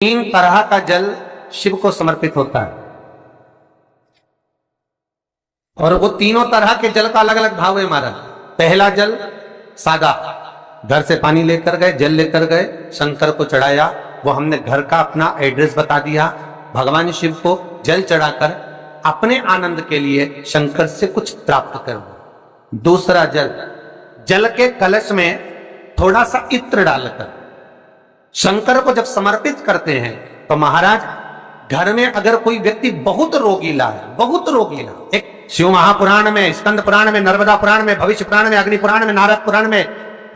तीन तरह का जल शिव को समर्पित होता है और वो तीनों तरह के जल का अलग अलग भाव है हमारा। पहला जल सादा, घर से पानी लेकर गए, जल लेकर गए, शंकर को चढ़ाया, वो हमने घर का अपना एड्रेस बता दिया, भगवान शिव को जल चढ़ाकर अपने आनंद के लिए शंकर से कुछ प्राप्त करो। दूसरा जल, जल के कलश में थोड़ा सा इत्र डालकर शंकर को जब समर्पित करते हैं तो महाराज घर में अगर कोई व्यक्ति बहुत रोगीला है, बहुत रोगीला, एक शिव महापुराण में, स्कंद पुराण में, नर्मदा पुराण में, भविष्य पुराण में, अग्नि पुराण में, नारद पुराण में,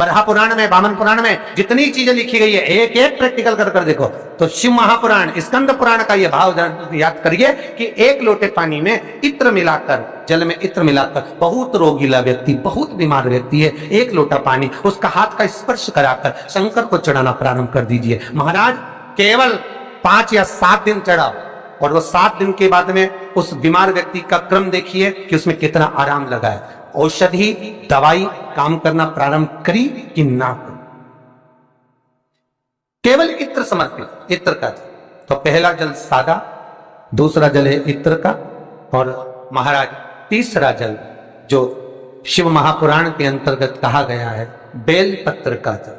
बरहा पुराण में, वामन पुराण में जितनी चीजें लिखी गई है एक एक प्रैक्टिकल कर देखो तो शिव महापुराण, स्कंद पुराण का यह भाव याद करिए कि एक लोटे पानी में इत्र मिलाकर, जल में इत्र मिलाकर, बहुत रोगीला व्यक्ति, बहुत बीमार व्यक्ति है, एक लोटा पानी उसका हाथ का स्पर्श कराकर शंकर को चढ़ाना प्रारंभ कर दीजिए। महाराज केवल 5 या 7 दिन चढ़ाओ और वो 7 दिन के बाद में उस बीमार व्यक्ति का क्रम देखिए कि उसमें कितना आराम लगा है। औषधि दवाई काम करना प्रारंभ करी कि ना करी। केवल इत्र समर्पित, इत्र का। तो पहला जल सादा, दूसरा जल है इत्र का, और महाराज तीसरा जल जो शिव महापुराण के अंतर्गत कहा गया है बेल पत्र का जल।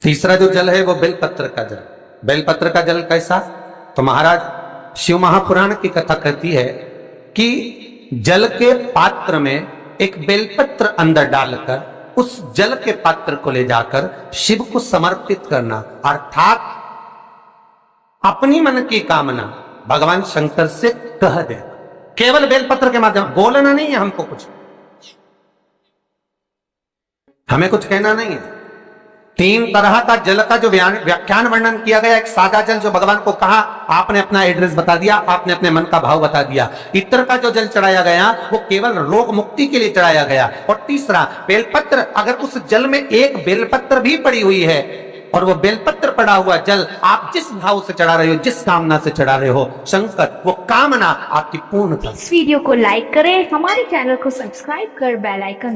तीसरा जो जल है वो बेलपत्र का जल। बेलपत्र का जल कैसा? तो महाराज शिव महापुराण की कथा कहती है कि जल के पात्र में एक बेलपत्र अंदर डालकर उस जल के पात्र को ले जाकर शिव को समर्पित करना, अर्थात अपनी मन की कामना भगवान शंकर से कह दे। केवल बेलपत्र के माध्यम, बोलना नहीं है हमको, कुछ हमें कुछ कहना नहीं है। 3 तरह का जल का जो व्याख्यान वर्णन किया गया, एक सादा जल जो भगवान को कहा, आपने अपना एड्रेस बता दिया, आपने अपने मन का भाव बता दिया। इत्र का जो जल चढ़ाया गया वो केवल रोग मुक्ति के लिए चढ़ाया गया। और तीसरा बेलपत्र, अगर उस जल में एक बेलपत्र भी पड़ी हुई है और वो बेलपत्र पड़ा हुआ जल आप जिस भाव से चढ़ा रहे हो, जिस कामना से चढ़ा रहे हो, शंकर वो कामना आपकी पूर्ण कर। इस वीडियो को लाइक करें, हमारे चैनल को सब्सक्राइब कर बेल आइकन